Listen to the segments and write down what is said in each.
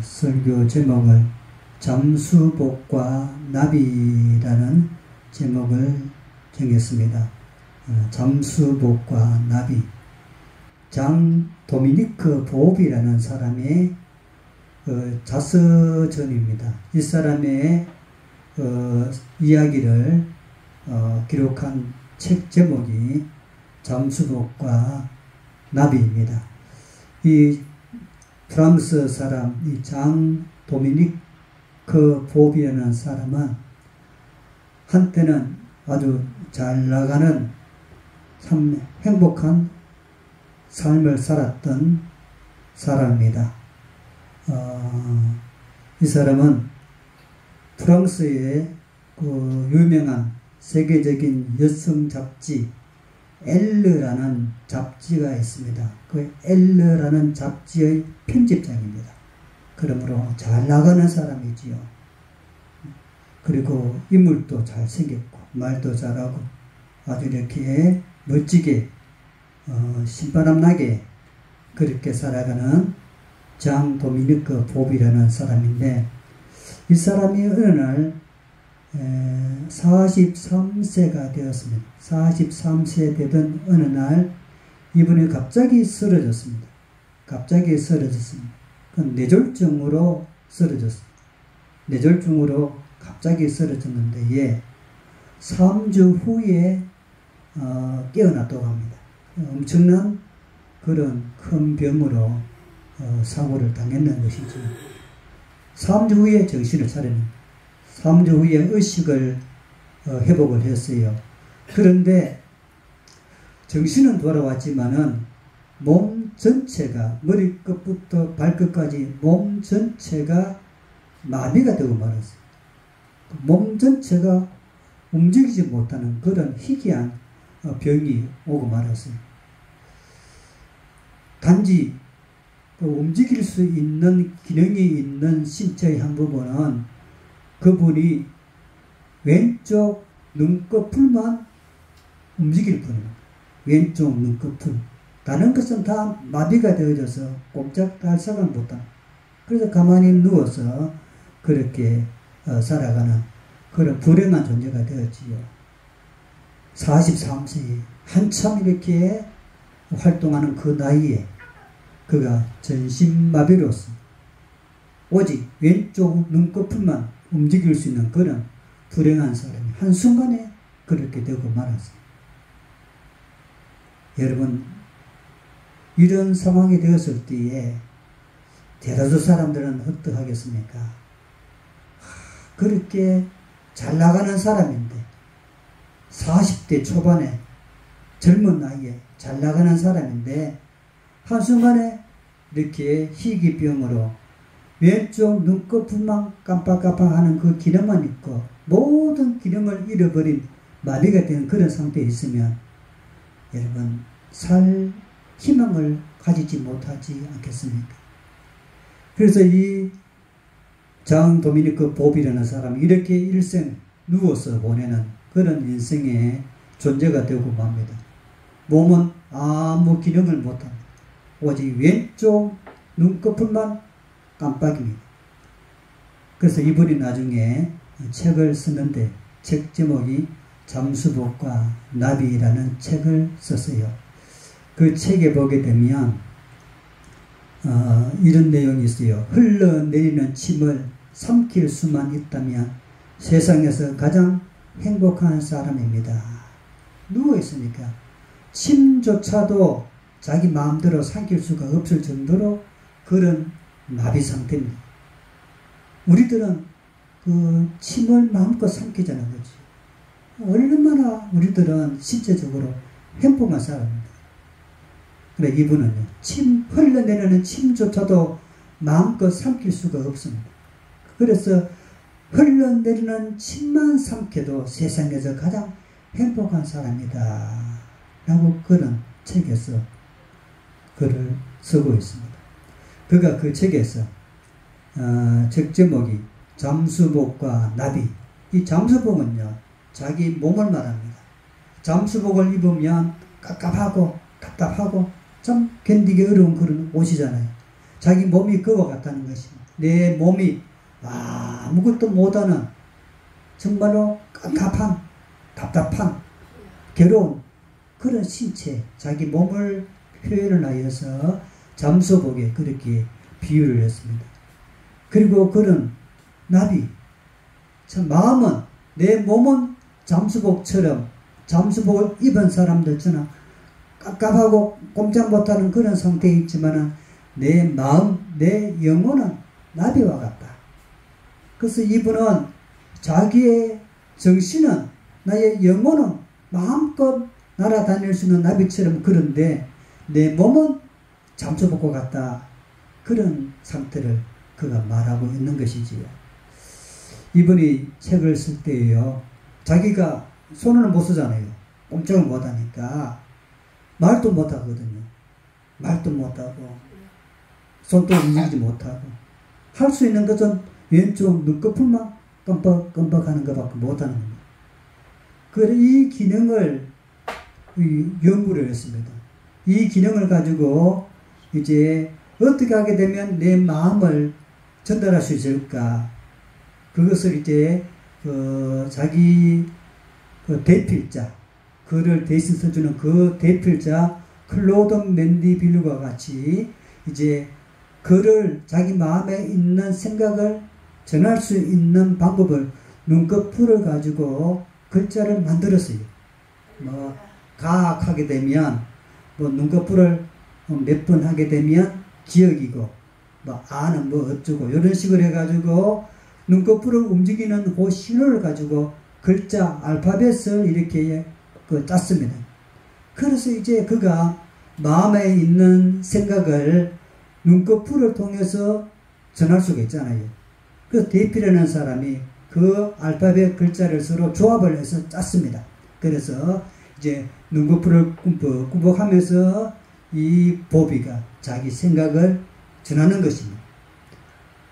설교 제목을 잠수복과 나비라는 제목을 정했습니다. 잠수복과 나비. 장 도미니크 보업이라는 사람의 자서전입니다. 이 사람의 이야기를 기록한 책 제목이 잠수복과 나비입니다. 이 프랑스 사람, 이 장 도미니크 보업이라는 사람은 한때는 아주 잘 나가는 참 행복한 삶을 살았던 사람입니다. 이 사람은 프랑스의 그 유명한 세계적인 여성 잡지 엘르라는 잡지가 있습니다. 그 엘르라는 잡지의 편집장입니다. 그러므로 잘 나가는 사람이지요. 그리고 인물도 잘생겼고 말도 잘하고 아주 이렇게 멋지게 신바람 나게 그렇게 살아가는 장 도미니크 보업이라는 사람인데, 이 사람이 어느 날 43세가 되었습니다. 43세 되던 어느 날 이분이 갑자기 쓰러졌습니다. 갑자기 쓰러졌습니다. 뇌졸중으로 쓰러졌습니다. 뇌졸중으로 갑자기 쓰러졌는데 3주 후에 깨어났다고 합니다. 엄청난 그런 큰 병으로 사고를 당했는 것이죠. 3주 후에 정신을 차렸는데 3주 후에 의식을 회복을 했어요. 그런데 정신은 돌아왔지만은 몸 전체가, 머리끝부터 발끝까지 몸 전체가 마비가 되고 말았어요. 몸 전체가 움직이지 못하는 그런 희귀한 병이 오고 말았어요. 단지 움직일 수 있는 기능이 있는 신체의 한 부분은 그분이 왼쪽 눈꺼풀만 움직일 뿐입니다. 왼쪽 눈꺼풀. 다른 것은 다 마비가 되어져서 꼼짝달싹을 못합니다. 그래서 가만히 누워서 그렇게 살아가는 그런 불행한 존재가 되었지요. 43세에 한참 이렇게 활동하는 그 나이에 그가 전신마비로서 오직 왼쪽 눈꺼풀만 움직일 수 있는 그런 불행한 사람이 한순간에 그렇게 되고 말았어요. 여러분, 이런 상황이 되었을 때에 대다수 사람들은 어떡하겠습니까? 그렇게 잘 나가는 사람인데 40대 초반에 젊은 나이에 잘 나가는 사람인데 한순간에 이렇게 희귀병으로 왼쪽 눈꺼풀만 깜빡깜빡하는 그 기능만 있고 모든 기능을 잃어버린 마비가 된 그런 상태에 있으면 여러분 살 희망을 가지지 못하지 않겠습니까? 그래서 이 장 도미니크 보업이라는 사람이 이렇게 일생 누워서 보내는 그런 인생의 존재가 되고 맙니다. 몸은 아무 기능을 못합니다. 오직 왼쪽 눈꺼풀만 깜빡입니다. 그래서 이분이 나중에 책을 쓰는데 책 제목이 잠수복과 나비라는 책을 썼어요. 그 책에 보게 되면 이런 내용이 있어요. 흘러내리는 침을 삼킬 수만 있다면 세상에서 가장 행복한 사람입니다. 누워있으니까 침조차도 자기 마음대로 삼킬 수가 없을 정도로 그런 마비 상태입니다. 우리들은 그 침을 마음껏 삼키자는 거지. 얼마나 우리들은 신체적으로 행복한 사람입니다. 그래, 이분은요, 흘러내리는 침조차도 마음껏 삼킬 수가 없습니다. 그래서 흘러내리는 침만 삼켜도 세상에서 가장 행복한 사람이다 라고 그런 책에서 글을 쓰고 있습니다. 그가 그 책에서 책 제목이 잠수복과 나비. 이 잠수복은요, 자기 몸을 말합니다. 잠수복을 입으면 깝깝하고 답답하고 참 견디기 어려운 그런 옷이잖아요. 자기 몸이 그와 같다는 것입니다. 내 몸이 아무것도 못하는 정말로 깝깝한, 답답한, 괴로운 그런 신체, 자기 몸을 표현을 하여서 잠수복에 그렇게 비유를 했습니다. 그리고 그런 나비, 참 마음은, 내 몸은 잠수복처럼, 잠수복을 입은 사람들처럼 깝깝하고 꼼짝 못하는 그런 상태에 있지만 내 마음, 내 영혼은 나비와 같다. 그래서 이분은 자기의 정신은, 나의 영혼은 마음껏 날아다닐 수 있는 나비처럼 그런데 내 몸은 잠수복과 같다. 그런 상태를 그가 말하고 있는 것이지요. 이분이 책을 쓸 때에요, 자기가 손을 못 쓰잖아요. 꼼짝을 못하니까 말도 못하거든요. 말도 못하고 손도 움직이지 못하고 할 수 있는 것은 왼쪽 눈꺼풀만 끔뻑끔뻑하는 것밖에 못하는 겁니다. 그래서 이 기능을 연구를 했습니다. 이 기능을 가지고 이제 어떻게 하게 되면 내 마음을 전달할 수 있을까? 그것을 이제 자기 대필자, 글을 대신 써주는 그 대필자 클로드 맨디빌과 같이 이제 글을, 자기 마음에 있는 생각을 전할 수 있는 방법을, 눈꺼풀을 가지고 글자를 만들었어요. 뭐 가악하게 되면 뭐 눈꺼풀을 몇 번 하게 되면 기억이고, 뭐 아는 뭐 어쩌고 이런 식으로 해가지고 눈꺼풀을 움직이는 그 신호를 가지고 글자 알파벳을 이렇게 짰습니다. 그래서 이제 그가 마음에 있는 생각을 눈꺼풀을 통해서 전할 수가 있잖아요. 그 대필하는 사람이 그 알파벳 글자를 서로 조합을 해서 짰습니다. 그래서 이제 눈꺼풀을 꿈뻑꿈뻑 하면서 이 보비가 자기 생각을 전하는 것입니다.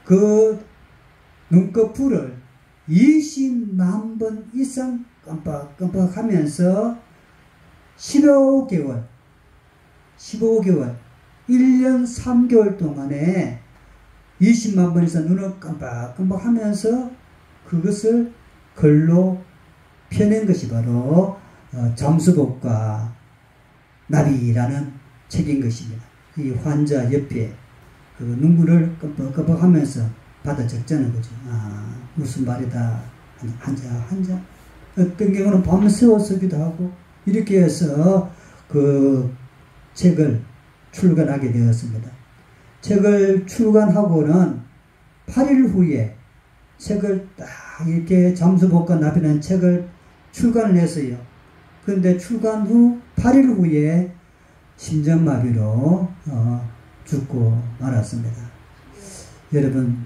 그 눈꺼풀을 20만 번 이상 깜빡깜빡 하면서 15개월, 1년 3개월 동안에 20만 번 이상 눈을 깜빡깜빡 하면서 그것을 글로 펴낸 것이 바로 잠수복과 나비라는 책인 것입니다. 이 환자 옆에 그 눈물을 끔뻑끔뻑 하면서 받아 적자는 거죠. 무슨 말이다. 한자. 어떤 경우는 밤새워 쓰기도 하고, 이렇게 해서 그 책을 출간하게 되었습니다. 책을 출간하고는 8일 후에 책을 딱 이렇게 잠수복과 나비라는 책을 출간을 했어요. 그런데 출간 후 8일 후에 심장마비로 죽고 말았습니다. 여러분,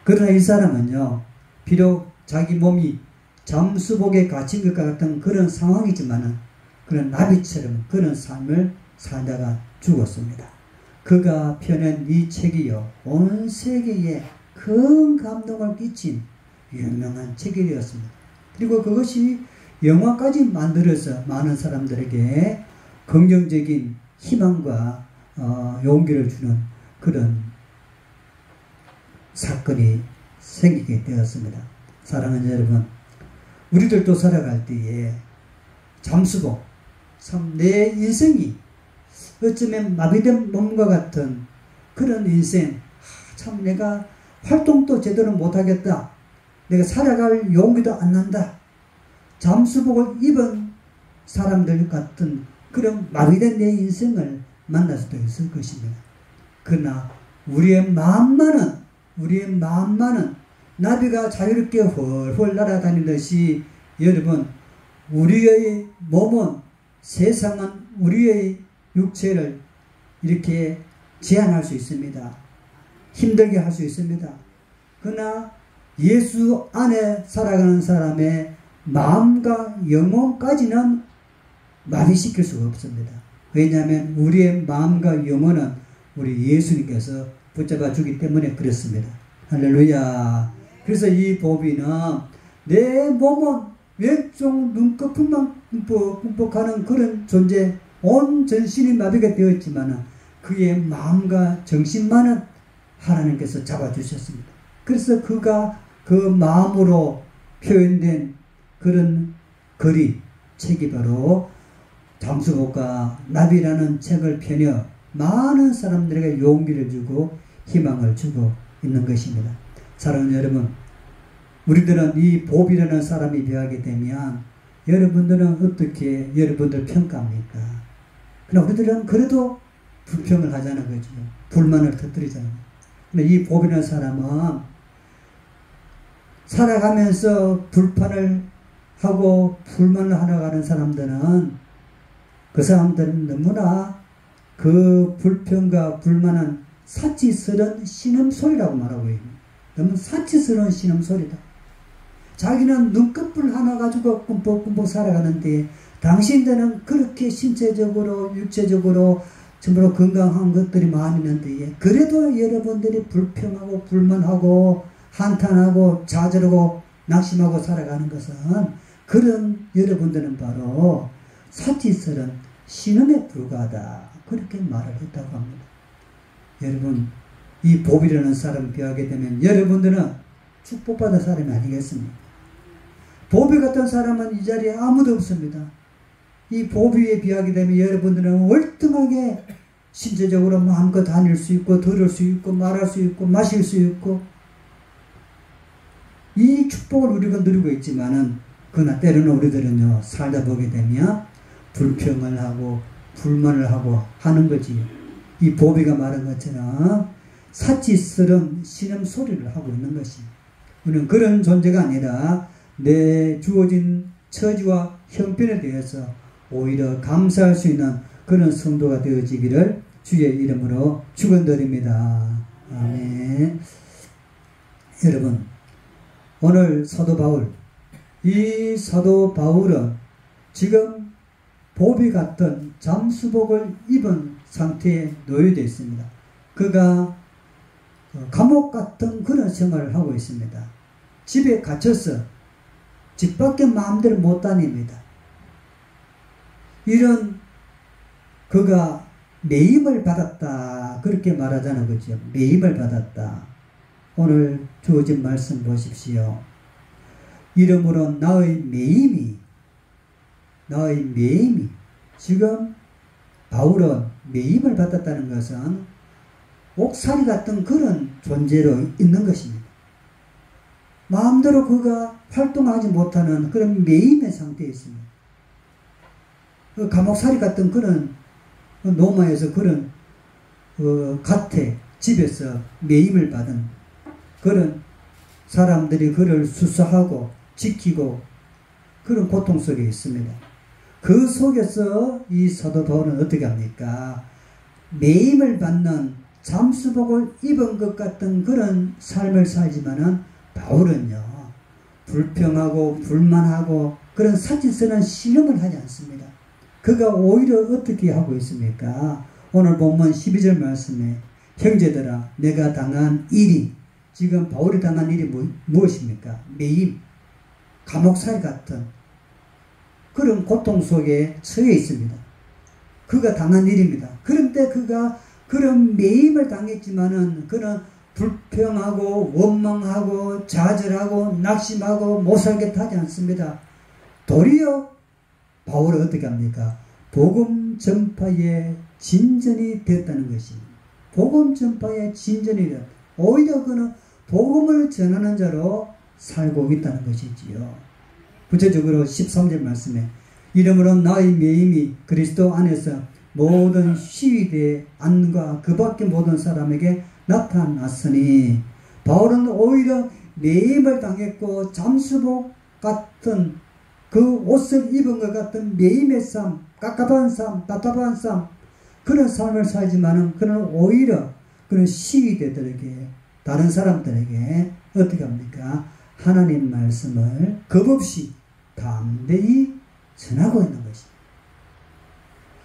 그러나 이 사람은요, 비록 자기 몸이 잠수복에 갇힌 것 같은 그런 상황이지만은 그런 나비처럼 그런 삶을 살다가 죽었습니다. 그가 펴낸 이 책이요, 온 세계에 큰 감동을 끼친 유명한 책이 되었습니다. 그리고 그것이 영화까지 만들어서 많은 사람들에게 긍정적인 희망과 용기를 주는 그런 사건이 생기게 되었습니다. 사랑하는 여러분, 우리들도 살아갈 때에 잠수복, 참 내 인생이 어쩌면 마비된 몸과 같은 그런 인생, 참 내가 활동도 제대로 못하겠다, 내가 살아갈 용기도 안 난다, 잠수복을 입은 사람들 같은 그런 마비된 내 인생을 만날 수도 있을 것입니다. 그러나 우리의 마음만은 나비가 자유롭게 훨훨 날아다니듯이, 여러분, 우리의 몸은, 세상은 우리의 육체를 이렇게 제한할 수 있습니다. 힘들게 할 수 있습니다. 그러나 예수 안에 살아가는 사람의 마음과 영혼까지는 마비시킬 수가 없습니다. 왜냐하면 우리의 마음과 영혼은 우리 예수님께서 붙잡아 주기 때문에 그렇습니다. 할렐루야. 그래서 이 보비는 내 몸은 왼쪽 눈꺼풀만 꿈뻑하는 그런 존재, 온 전신이 마비가 되었지만 그의 마음과 정신만은 하나님께서 잡아주셨습니다. 그래서 그가 그 마음으로 표현된 그런 글이 책이 바로 잠수복과 나비라는 책을 펴며 많은 사람들에게 용기를 주고 희망을 주고 있는 것입니다. 사랑하는 여러분, 우리들은 이 보비라는 사람이 배하게 되면 여러분들은 어떻게 여러분들 평가합니까? 그러나 우리들은 그래도 불평을 하자는 거죠. 불만을 터뜨리잖아요. 근데 이 보비라는 사람은 살아가면서 불판을 하고 불만을 하러 가는 사람들은 그 사람들은 너무나 그 불평과 불만은 사치스러운 신음소리라고 말하고 있습니다. 너무 사치스러운 신음소리다. 자기는 눈꺼풀 하나 가지고 꿈뻑꿈뻑 살아가는데 당신들은 그렇게 신체적으로 육체적으로 전부 건강한 것들이 많이 있는데 그래도 여러분들이 불평하고 불만하고 한탄하고 좌절하고 낙심하고 살아가는 것은 그런 여러분들은 바로 사치스러운 신음에 불과하다. 그렇게 말을 했다고 합니다. 여러분, 이 보비라는 사람을 비하게 되면 여러분들은 축복받은 사람이 아니겠습니까? 보비 같은 사람은 이 자리에 아무도 없습니다. 이 보비에 비하게 되면 여러분들은 월등하게 신체적으로 마음껏 다닐 수 있고 들을 수 있고 말할 수 있고 마실 수 있고 이 축복을 우리가 누리고 있지만은 그러나 때로는 우리들은요 살다 보게 되면 불평을 하고 불만을 하고 하는 거지. 이 보비가 말한 것처럼 사치스러운 신음소리를 하고 있는 것입니다. 우리는 그런 존재가 아니라 내 주어진 처지와 형편에 대해서 오히려 감사할 수 있는 그런 성도가 되어지기를 주의 이름으로 축원드립니다. 아멘. 여러분, 오늘 사도 바울, 이 사도 바울은 지금 보비 같은 잠수복을 입은 상태에 놓여져 있습니다. 그가 감옥 같은 그런 생활을 하고 있습니다. 집에 갇혀서 집 밖에 마음대로 못 다닙니다. 이런 그가 매임을 받았다 그렇게 말하자는 거죠. 매임을 받았다. 오늘 주어진 말씀 보십시오. 이러므로 나의 매임이 지금 바울은 매임을 받았다는 것은 옥살이 같은 그런 존재로 있는 것입니다. 마음대로 그가 활동하지 못하는 그런 매임의 상태에 있습니다. 그 감옥살이 같은 그런 노마에서 그런 가택 집에서 매임을 받은 그런 사람들이 그를 수사하고 지키고 그런 고통 속에 있습니다. 그 속에서 이 사도 바울은 어떻게 합니까? 매임을 받는 잠수복을 입은 것 같은 그런 삶을 살지만은 바울은요 불평하고 불만하고 그런 사치스러운 신음을 하지 않습니다. 그가 오히려 어떻게 하고 있습니까? 오늘 본문 12절 말씀에 형제들아 내가 당한 일이 지금 바울이 당한 일이 무엇입니까? 매임, 감옥살 같은 그런 고통 속에 처해 있습니다. 그가 당한 일입니다. 그런데 그가 그런 매임을 당했지만은 그는 불평하고 원망하고 좌절하고 낙심하고 못살겠다 하지 않습니다. 도리어 바울은 어떻게 합니까? 복음 전파의 진전이 됐다는 것입니다. 복음 전파의 진전이 됐다. 오히려 그는 복음을 전하는 자로 살고 있다는 것이지요. 구체적으로 13절 말씀에 이러므로 나의 매임이 그리스도 안에서 모든 시위대의 안과 그 밖의 모든 사람에게 나타났으니 바울은 오히려 매임을 당했고 잠수복 같은 그 옷을 입은 것 같은 매임의 삶, 깝깝한 삶, 답답한 삶 그런 삶을 살지만은 그는 오히려 그런 시위대들에게 다른 사람들에게 어떻게 합니까? 하나님 말씀을 겁없이 담대히 전하고 있는 것입니다.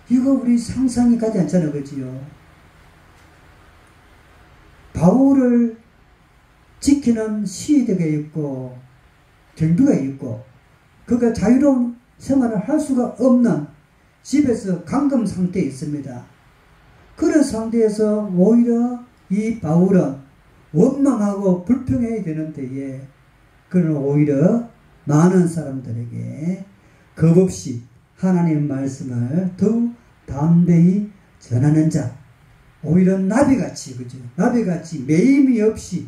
이거 우리 상상이 가지 않잖아요. 그지요? 바울을 지키는 시위대가 있고 경비가 있고 그가 자유로운 생활을 할 수가 없는 집에서 감금 상태에 있습니다. 그런 상태에서 오히려 이 바울은 원망하고 불평해야 되는 때에 그는 오히려 많은 사람들에게 겁없이 하나님의 말씀을 더욱 담대히 전하는 자, 오히려 나비같이, 그죠? 나비같이 매임이 없이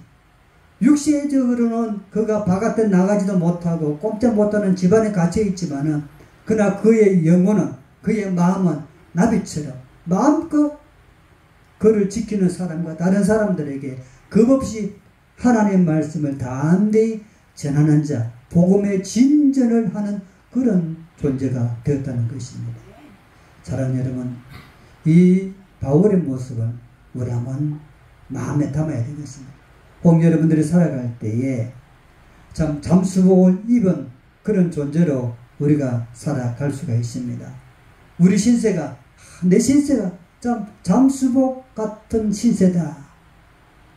육체적으로는 그가 바깥에 나가지도 못하고 꼼짝 못하는 집안에 갇혀있지만은 그러나 그의 영혼은, 그의 마음은 나비처럼 마음껏 그를 지키는 사람과 다른 사람들에게 겁없이 하나님의 말씀을 담대히 전하는 자, 복음의 진전을 하는 그런 존재가 되었다는 것입니다. 사랑하는 여러분, 이 바울의 모습을 우리 한번 마음에 담아야 되겠습니다. 혹 여러분들이 살아갈 때에 참 잠수복을 입은 그런 존재로 우리가 살아갈 수가 있습니다. 우리 신세가, 내 신세가 참 잠수복 같은 신세다.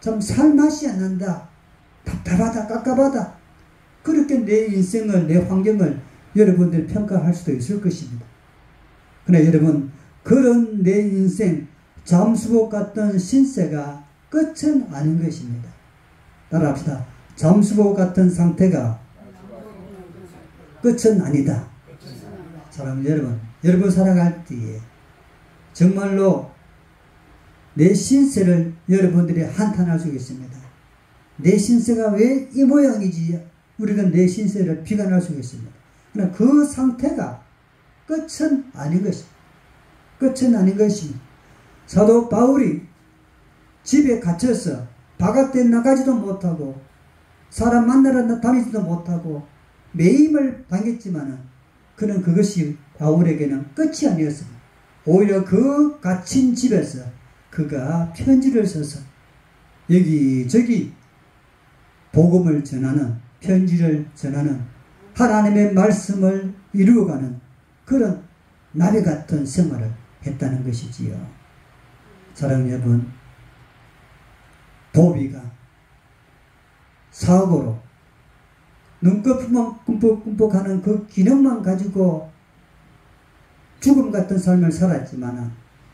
참 살맛이 안 난다. 답답하다. 깝깝하다. 그렇게 내 인생을, 내 환경을 여러분들이 평가할 수도 있을 것입니다. 그러나 여러분, 그런 내 인생 잠수복 같은 신세가 끝은 아닌 것입니다. 따라합시다. 잠수복 같은 상태가 끝은 아니다. 사랑하는 여러분 살아갈 때에 정말로 내 신세를 여러분들이 한탄할 수 있습니다. 내 신세가 왜 이 모양이지? 우리가 내 신세를 비관할 수 있습니다. 그러나 그 상태가 끝은 아닌 것입니다. 끝은 아닌 것입니다. 사도 바울이 집에 갇혀서 바깥에 나가지도 못하고 사람 만나러 다니지도 못하고 매임을 당했지만은 그는 그것이 바울에게는 끝이 아니었습니다. 오히려 그 갇힌 집에서 그가 편지를 써서 여기저기 복음을 전하는, 편지를 전하는, 하나님의 말씀을 이루어가는 그런 나비 같은 생활을 했다는 것이지요. 사랑하는 여러분, 도비가 사고로 눈꺼풀만 끔뻑끔뻑하는 그 기능만 가지고 죽음 같은 삶을 살았지만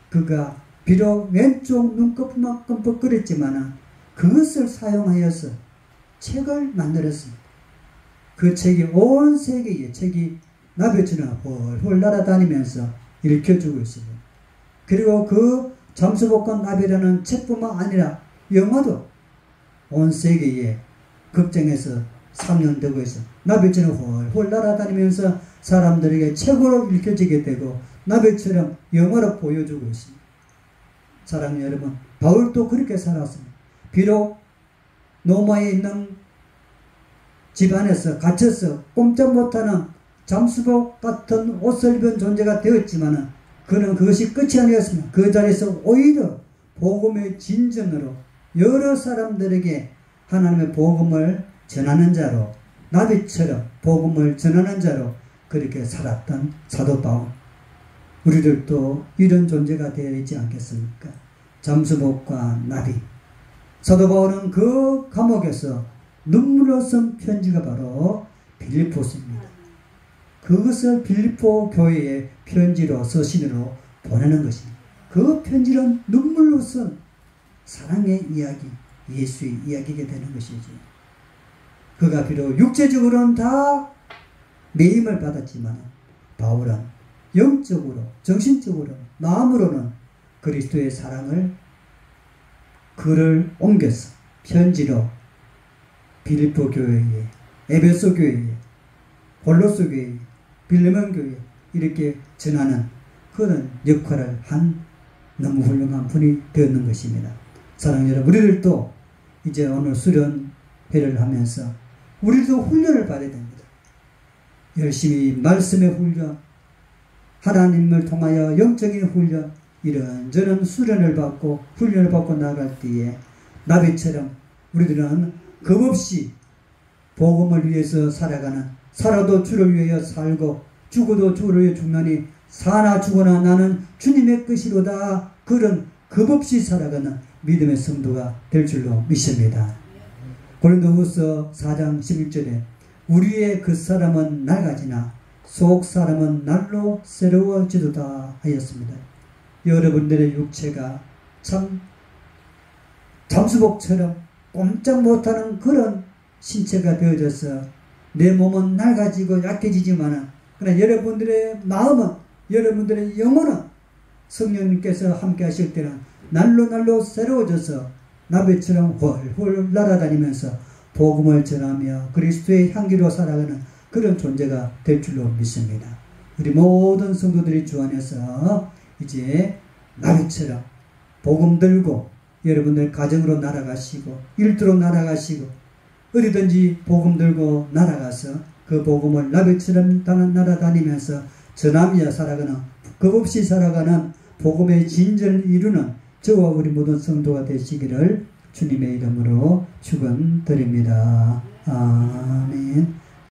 그가 비록 왼쪽 눈꺼풀만 끔뻑거렸지만 그것을 사용하여서 책을 만들었습니다. 그 책이 온 세계에 책이 나비처럼 홀홀 날아다니면서 일으켜주고 있습니다. 그리고 그 잠수복과 나비라는 책뿐만 아니라 영화도 온 세계에 극장에서 상영되고 있어 나비처럼 홀홀 날아다니면서 사람들에게 책으로 읽혀지게 되고 나비처럼 영화로 보여주고 있습니다. 사랑하는 여러분, 바울도 그렇게 살았습니다. 비록 로마에 있는 집안에서 갇혀서 꼼짝 못하는 잠수복 같은 옷을 입은 존재가 되었지만 그는 그것이 끝이 아니었습니다. 그 자리에서 오히려 복음의 진전으로 여러 사람들에게 하나님의 복음을 전하는 자로, 나비처럼 복음을 전하는 자로 그렇게 살았던 사도 바울. 우리들도 이런 존재가 되어야 있지 않겠습니까? 잠수복과 나비. 사도 바울은 그 감옥에서 눈물로 쓴 편지가 바로 빌립보서입니다. 그것을 빌립보 교회에 편지로, 서신으로 보내는 것입니다. 그 편지는 눈물로 쓴 사랑의 이야기, 예수의 이야기가 되는 것이죠. 그가 비록 육체적으로는 다 매임을 받았지만 바울은 영적으로, 정신적으로, 마음으로는 그리스도의 사랑을 글을 옮겨서 편지로 빌립보 교회에, 에베소 교회에, 골로새 교회에, 빌레몬 교회에 이렇게 전하는 그런 역할을 한 너무 훌륭한 분이 되었는 것입니다. 사랑하는 여러분, 우리들도 이제 오늘 수련회를 하면서 우리도 훈련을 받아야 됩니다. 열심히 말씀의 훈련, 하나님을 통하여 영적인 훈련, 이런저런 수련을 받고 훈련을 받고 나갈 때에 나비처럼 우리들은 겁없이 복음을 위해서 살아가는, 살아도 주를 위하여 살고 죽어도 주를 위하여 죽나니 사나 죽어나 나는 주님의 것이로다. 그런 겁없이 살아가는 믿음의 성도가 될 줄로 믿습니다. 고린도후서 4장 11절에 우리의 그 사람은 낡아지나 속 사람은 날로 새로워지도다 하였습니다. 여러분들의 육체가 참 잠수복처럼 꼼짝 못하는 그런 신체가 되어져서 내 몸은 낡아지고 약해지지만은 그러나 여러분들의 마음은, 여러분들의 영혼은 성령님께서 함께 하실 때는 날로 새로워져서 나비처럼 훨훨 날아다니면서 복음을 전하며 그리스도의 향기로 살아가는 그런 존재가 될 줄로 믿습니다. 우리 모든 성도들이 주 안에서 이제 나비처럼 복음 들고 여러분들 가정으로 날아가시고 일터로 날아가시고 어디든지 복음 들고 날아가서 그 복음을 나비처럼 날아다니면서 전하며 살아가는, 겁없이 살아가는 복음의 진전을 이루는 저와 우리 모든 성도가 되시기를 주님의 이름으로 축원드립니다. 아멘.